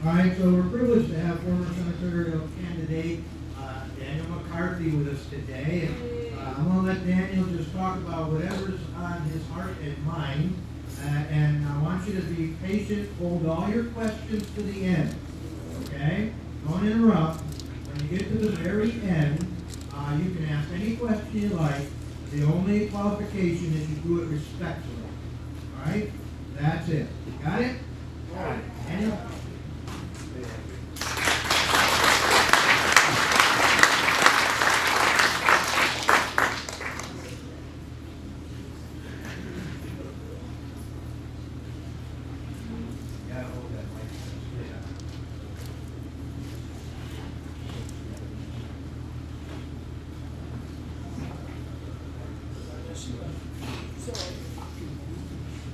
All right, so we're privileged to have former senatorial candidate Daniel McCarthy with us today. And, I'm going to let Daniel just talk about whatever's on his heart and mind. And I want you to be patient, hold all your questions to the end. Okay? Don't interrupt. When you get to the very end, you can ask any question you like. The only qualification is you do it respectfully. All right? That's it. Got it? All right. Daniel?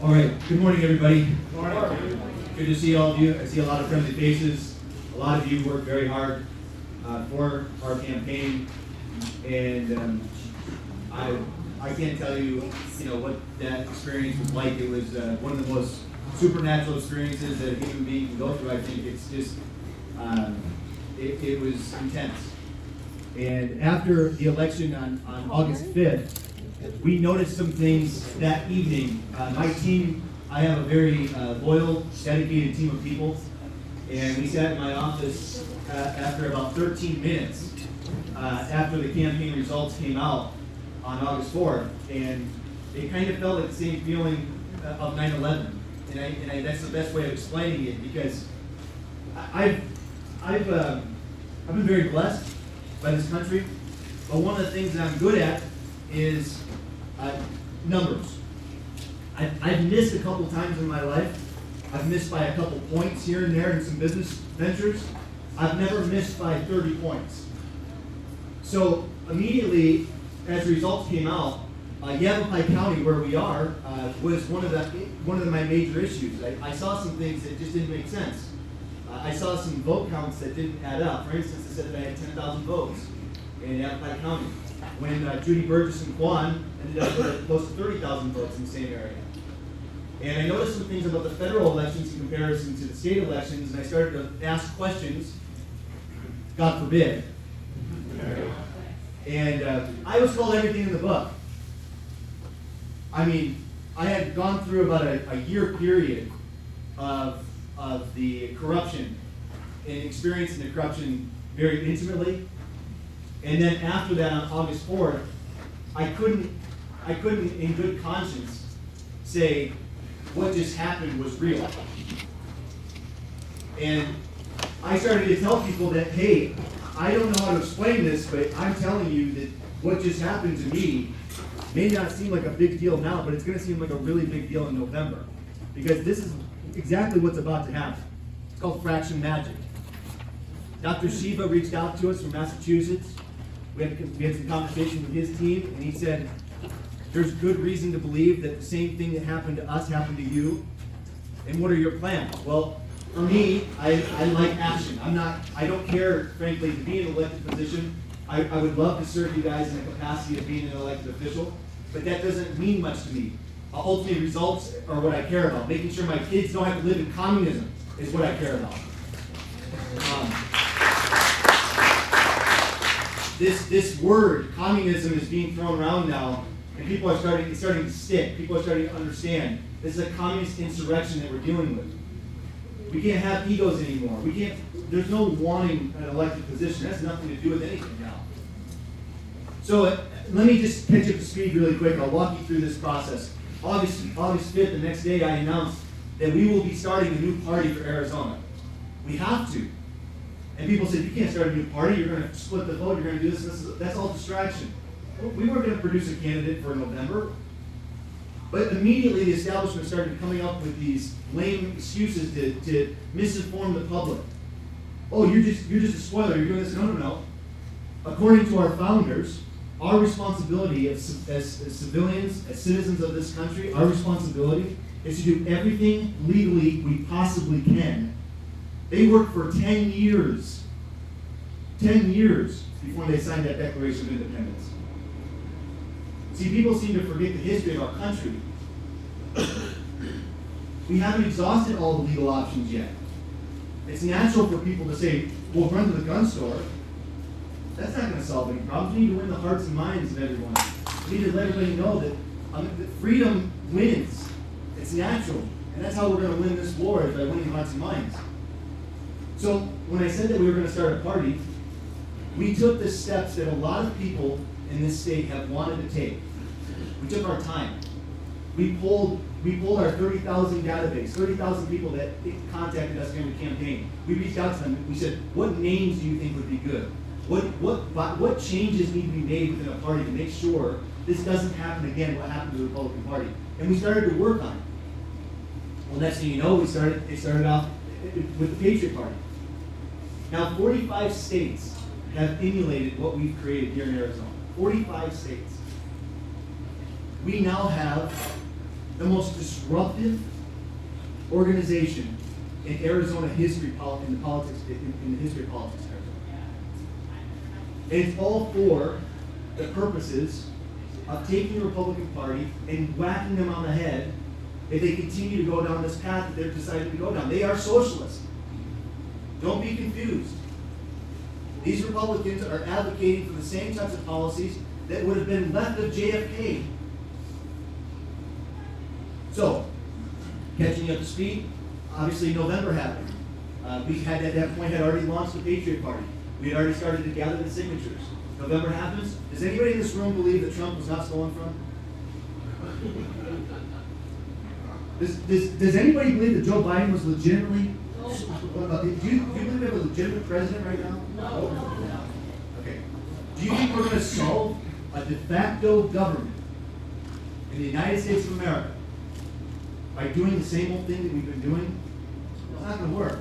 All right, good morning, everybody. Good morning. Good to see all of you. I see a lot of friendly faces. A lot of you worked very hard for our campaign, and I can't tell you, what that experience was like. It was one of the most supernatural experiences that a human being can go through. I think it's just, it was intense. And after the election on August 5th, we noticed some things that evening. My team, I have a very loyal, dedicated team of people, and we sat in my office after about 13 minutes after the campaign results came out on August 4th, and it kind of felt like the same feeling of 9/11, and that's the best way of explaining it, because I've been very blessed by this country, but one of the things that I'm good at is numbers. I've missed a couple times in my life. I've missed by a couple points here and there in some business ventures. I've never missed by 30 points. So immediately, as the results came out, Yavapai County, where we are, was one of my major issues. I saw some things that just didn't make sense. I saw some vote counts that didn't add up. For instance, it said that I had 10,000 votes in Yavapai County, when Judy Burgess and Kwan ended up with close to 30,000 votes in the same area. And I noticed some things about the federal elections in comparison to the state elections, and I started to ask questions, God forbid. And I was told everything in the book. I mean, I had gone through about a year period of the corruption and experiencing the corruption very intimately. And then after that, on August 4th, I couldn't in good conscience say what just happened was real. And I started to tell people that, hey, I don't know how to explain this, but I'm telling you that what just happened to me may not seem like a big deal now, but it's going to seem like a really big deal in November. Because this is exactly what's about to happen. It's called fraction magic. Dr. Shiva reached out to us from Massachusetts. We had some conversation with his team, and he said, there's good reason to believe that the same thing that happened to us happened to you. And what are your plans? Well, for me, I like action. I don't care, frankly, to be in an elected position. I would love to serve you guys in the capacity of being an elected official, but that doesn't mean much to me. Ultimately, results are what I care about. Making sure my kids don't have to live in communism is what I care about. This word, communism, is being thrown around now, and people are starting to stick. People are starting to understand. This is a communist insurrection that we're dealing with. We can't have egos anymore. There's no wanting an elected position. It has nothing to do with anything now. So let me just catch up to speed really quick. I'll walk you through this process. August 5th, the next day, I announced that we will be starting a new party for Arizona. We have to. And people said, you can't start a new party, you're going to split the vote, you're going to do this. That's all distraction. We weren't going to produce a candidate for November. But immediately the establishment started coming up with these lame excuses to misinform the public. Oh, you're just a spoiler, you're doing this. No. According to our founders, our responsibility as civilians, as citizens of this country, our responsibility is to do everything legally we possibly can. They worked for 10 years before they signed that Declaration of Independence. See, people seem to forget the history of our country. We haven't exhausted all the legal options yet. It's natural for people to say, well, run to the gun store. That's not going to solve any problems. We need to win the hearts and minds of everyone. We need to let everybody know that freedom wins. It's natural. And that's how we're going to win this war, is by winning hearts and minds. So when I said that we were going to start a party, we took the steps that a lot of people in this state have wanted to take. We took our time. We pulled our 30,000 database, 30,000 people that contacted us during the campaign. We reached out to them. We said, what names do you think would be good? What changes need to be made within a party to make sure this doesn't happen again, what happened to the Republican Party? And we started to work on it. Well, next thing you know, it started off with the Patriot Party. Now, 45 states have emulated what we've created here in Arizona. 45 states. We now have the most disruptive organization in Arizona history, in the history of politics in Arizona. And it's all for the purposes of taking the Republican Party and whacking them on the head if they continue to go down this path that they've decided to go down. They are socialists. Don't be confused. These Republicans are advocating for the same types of policies that would have been left of JFK. So, catching you up to speed, obviously November happened. We had at that point had already launched the Patriot Party. We had already started to gather the signatures. November happens. Does anybody in this room believe that Trump was not stolen from? Does anybody believe that Joe Biden was legitimately? Do you believe we have a legitimate president right now? No. Okay. Do you think we're going to solve a de facto government in the United States of America by doing the same old thing that we've been doing? It's not going to work.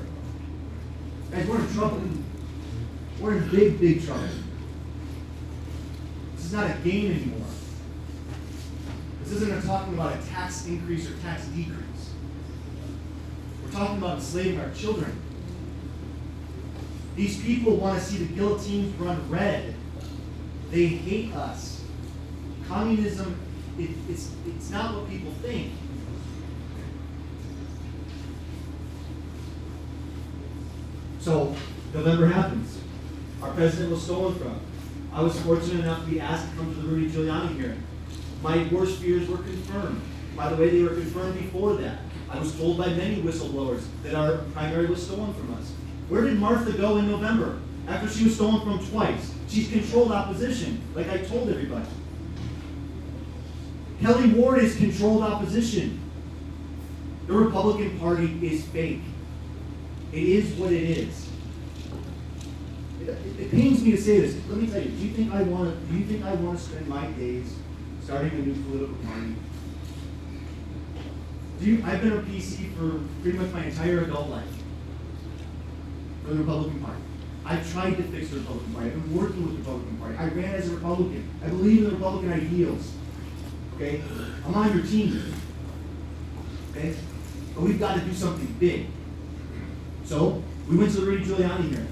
Guys, we're in trouble. We're in big, big trouble. This is not a game anymore. This isn't talking about a tax increase or tax decrease. We're talking about enslaving our children. These people want to see the guillotines run red. They hate us. Communism, it's not what people think. So, November happens. Our president was stolen from. I was fortunate enough to be asked to come to the Rudy Giuliani hearing. My worst fears were confirmed. By the way, they were confirmed before that. I was told by many whistleblowers that our primary was stolen from us. Where did Martha go in November after she was stolen from twice? She's controlled opposition, like I told everybody. Kelly Ward is controlled opposition. The Republican Party is fake. It is what it is. It pains me to say this. Let me tell you. Do you think I want to spend my days starting a new political party? I've been a PC for pretty much my entire adult life for the Republican Party. I've tried to fix the Republican Party. I've been working with the Republican Party. I ran as a Republican. I believe in the Republican ideals. Okay? I'm on your team. Okay? But we've got to do something big. So, we went to the Rudy Giuliani hearing.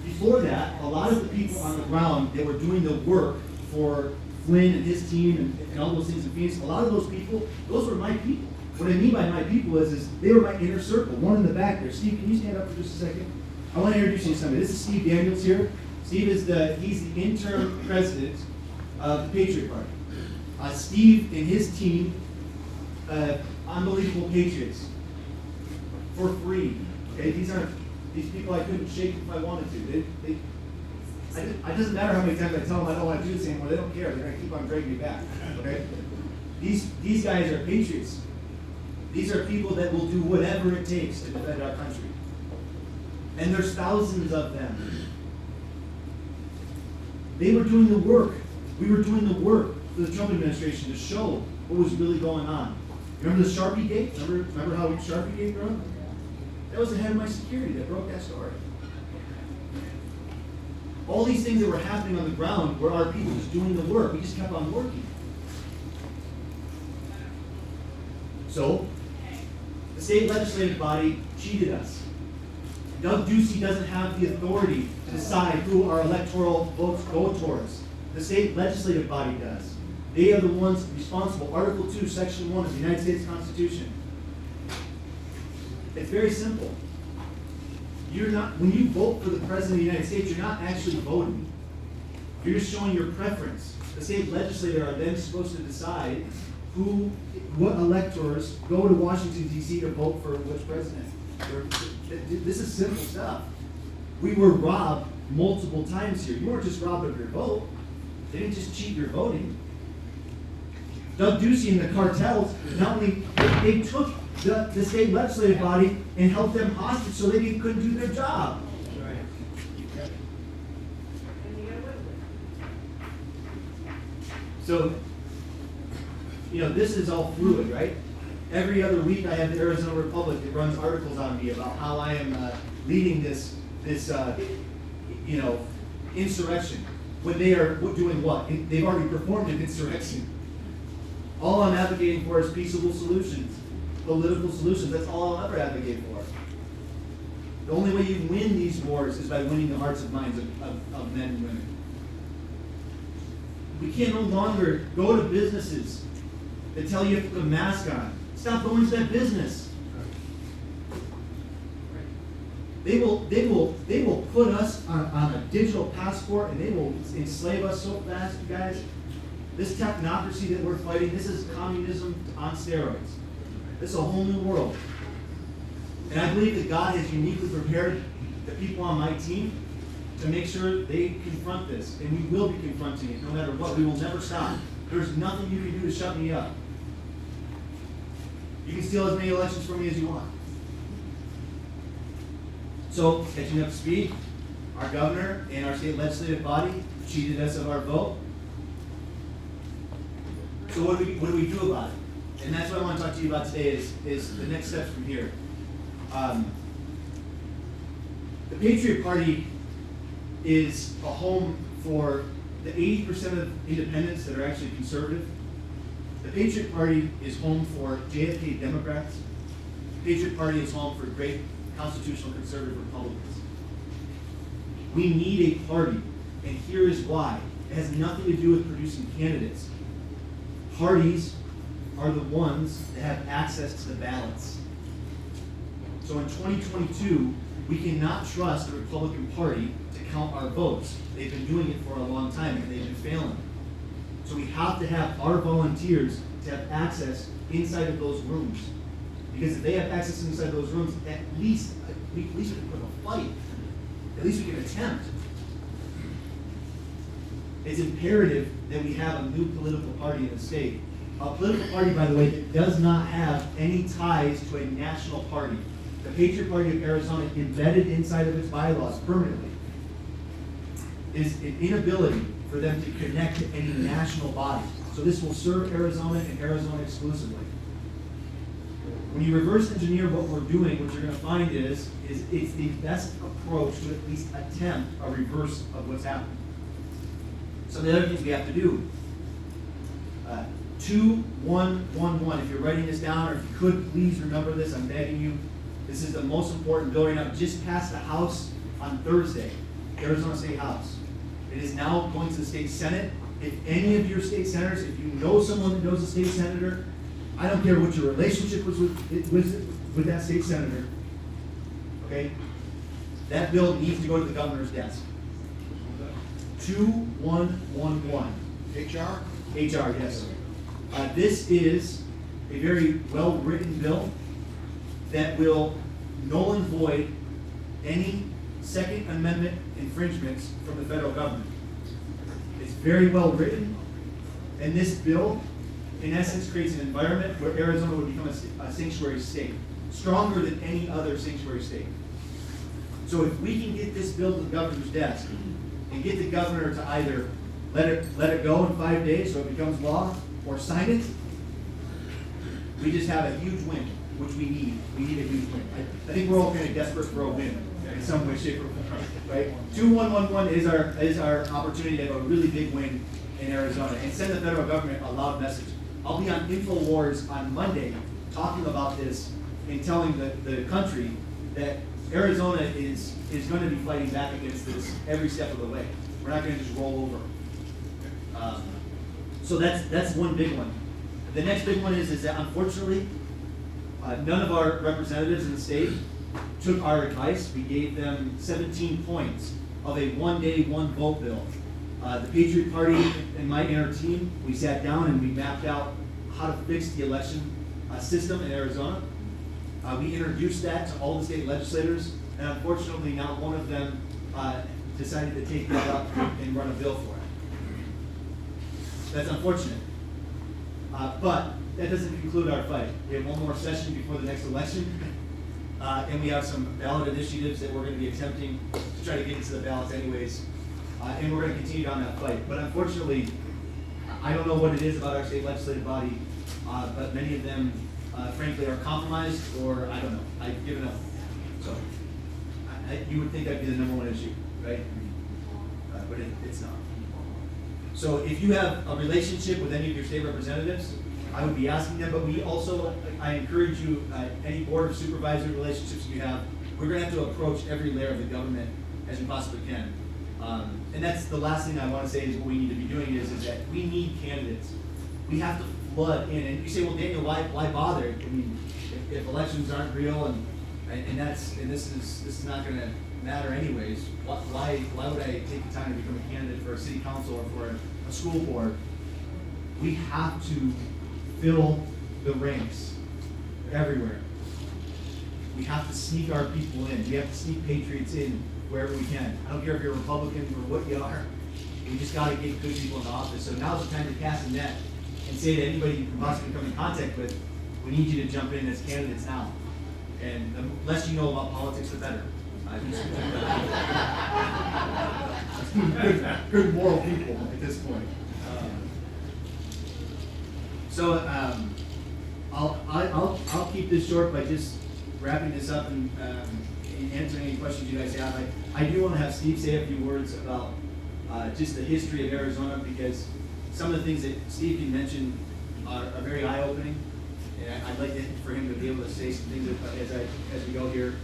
Before that, a lot of the people on the ground that were doing the work for Flynn and his team and all those things in Phoenix, a lot of those people, those were my people. What I mean by my people is they were my inner circle. One in the back there. Steve, can you stand up for just a second? I want to introduce you to somebody. This is Steve Daniels here. Steve is he's the interim president of the Patriot Party. Steve and his team, unbelievable patriots, for free. Okay, these people I couldn't shake if I wanted to. It doesn't matter how many times I tell them I don't want to do this anymore. They don't care. They're going to keep on dragging me back. Okay? These guys are patriots. These are people that will do whatever it takes to defend our country. And there's thousands of them. They were doing the work. We were doing the work for the Trump administration to show what was really going on. Remember the Sharpie Gate? Remember how Sharpie Gate broke? That was the head of my security that broke that story. All these things that were happening on the ground were our people just doing the work. We just kept on working. So, the state legislative body cheated us. Doug Ducey doesn't have the authority to decide who our electoral votes go towards. The state legislative body does. They are the ones responsible. Article 2, Section 1 of the United States Constitution. It's very simple. you're not, when you vote for the President of the United States, you're not actually voting. You're just showing your preference. The state legislature are then supposed to decide what electors go to Washington, D.C. to vote for which president. This is simple stuff. We were robbed multiple times here. You weren't just robbed of your vote. They didn't just cheat your voting. Doug Ducey and the cartels, not only, they took the state legislative body and held them hostage so they couldn't do their job. So, this is all fluid, right? Every other week I have the Arizona Republic that runs articles on me about how I am leading this insurrection. When they are doing what? They've already performed an insurrection. All I'm advocating for is peaceable solutions, political solutions. That's all I'll ever advocate for. The only way you win these wars is by winning the hearts and minds of men and women. We can no longer go to businesses that tell you to put a mask on. Stop going to that business. They will put us on a digital passport, and they will enslave us so fast, you guys. This technocracy that we're fighting, this is communism on steroids. This is a whole new world. And I believe that God has uniquely prepared the people on my team to make sure they confront this. And we will be confronting it no matter what. We will never stop. There's nothing you can do to shut me up. You can steal as many elections from me as you want. So, catching up to speed, our governor and our state legislative body cheated us of our vote. So what do we do about it? And that's what I want to talk to you about today is the next steps from here. The Patriot Party is a home for the 80% of independents that are actually conservative. The Patriot Party is home for JFK Democrats. The Patriot Party is home for great constitutional conservative Republicans. We need a party, and here is why. It has nothing to do with producing candidates. Parties are the ones that have access to the ballots. So in 2022, we cannot trust the Republican Party to count our votes. They've been doing it for a long time, and they've been failing. So we have to have our volunteers to have access inside of those rooms. Because if they have access inside those rooms, at least we can put up a fight. At least we can attempt. It's imperative that we have a new political party in the state. A political party, by the way, that does not have any ties to a national party. The Patriot Party of Arizona, embedded inside of its bylaws permanently, is an inability for them to connect to any national body. So this will serve Arizona and Arizona exclusively. When you reverse engineer what we're doing, what you're going to find is it's the best approach to at least attempt a reverse of what's happening. Some of the other things we have to do. 2111. If you're writing this down, or if you could, please remember this. I'm begging you. This is the most important bill right now. Just passed the House on Thursday, Arizona State House. It is now going to the state Senate. If any of your state senators, if you know someone that knows a state senator, I don't care what your relationship was with that state senator, okay? That bill needs to go to the governor's desk. 2111. HR? HR, yes. This is a very well-written bill that will null and void any Second Amendment infringements from the federal government. It's very well written, and this bill, in essence, creates an environment where Arizona would become a sanctuary state, stronger than any other sanctuary state. So if we can get this bill to the governor's desk and get the governor to either let it go in 5 days so it becomes law, or sign it, we just have a huge win, which we need. We need a huge win. I think we're all kind of desperate for a win in some way, shape, or form, right? 2111 is our opportunity to have a really big win in Arizona and send the federal government a loud message. I'll be on InfoWars on Monday talking about this and telling the country that Arizona is going to be fighting back against this every step of the way. We're not going to just roll over. So that's one big one. The next big one is that unfortunately, none of our representatives in the state took our advice. We gave them 17 points of a one-day, one-vote bill. The Patriot Party and my inner team, we sat down and we mapped out how to fix the election system in Arizona. We introduced that to all the state legislators, and unfortunately, not one of them decided to take that up and run a bill for it. That's unfortunate. But that doesn't conclude our fight. We have one more session before the next election, and we have some ballot initiatives that we're going to be attempting to try to get into the ballots anyways, and we're going to continue on that fight. But unfortunately, I don't know what it is about our state legislative body, but many of them, frankly, are compromised, or I don't know. I've given up. So you would think that'd be the number one issue, right? But it's not. So if you have a relationship with any of your state representatives, I would be asking them, but I encourage you, any board of supervisor relationships you have, we're gonna have to approach every layer of the government as we possibly can. And that's the last thing I wanna say is what we need to be doing is that we need candidates. We have to flood in, and you say, well, Daniel, why bother? I mean, if elections aren't real and this is not gonna matter anyways, why would I take the time to become a candidate for a city council or for a school board? We have to fill the ranks everywhere. We have to sneak our people in. We have to sneak patriots in wherever we can. I don't care if you're a Republican or what you are. We just gotta get good people in the office. So now's the time to cast a net and say to anybody you can possibly come in contact with, we need you to jump in as candidates now. And the less you know about politics, the better. Good moral people at this point. I'll keep this short by just wrapping this up and answering any questions you guys have. I do want to have Steve say a few words about just the history of Arizona, because some of the things that Steve can mention are very eye-opening, and I'd like for him to be able to say some things as we go here.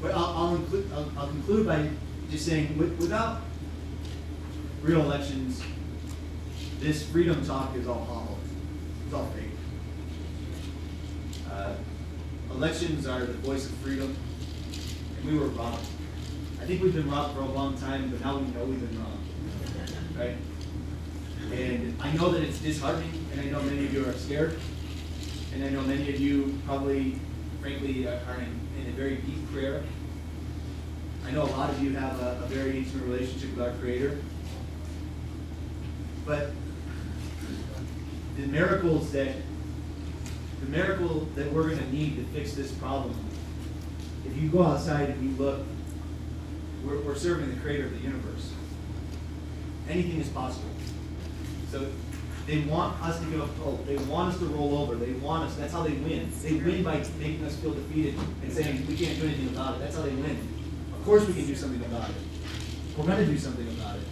But I'll conclude by just saying, without real elections, this freedom talk is all hollow. It's all fake. Elections are the voice of freedom, and we were robbed. I think we've been robbed for a long time, but now we know we've been robbed, right? And I know that it's disheartening, and I know many of you are scared, and I know many of you probably, frankly, are in a very deep prayer. I know a lot of you have a very intimate relationship with our Creator, but the miracle that we're going to need to fix this problem, if you go outside and you look, we're serving the Creator of the universe. Anything is possible. So they want us to give up hope. They want us to roll over. They want us. That's how they win. They win by making us feel defeated and saying we can't do anything about it. That's how they win. Of course we can do something about it. We're going to do something about it.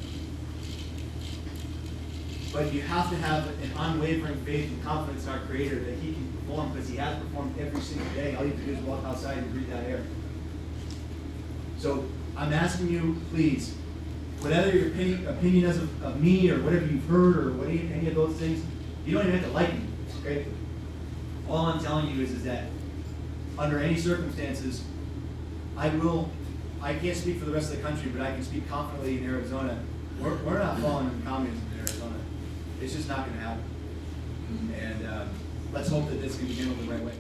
But you have to have an unwavering faith and confidence in our Creator that He can perform, because He has performed every single day. All you have to do is walk outside and breathe that air. So I'm asking you, please, whatever your opinion is of me or whatever you've heard or any of those things, you don't even have to like me, okay? All I'm telling you is that under any circumstances, I can't speak for the rest of the country, but I can speak confidently in Arizona. We're not falling into communism in Arizona. It's just not going to happen. And let's hope that this can be handled the right way.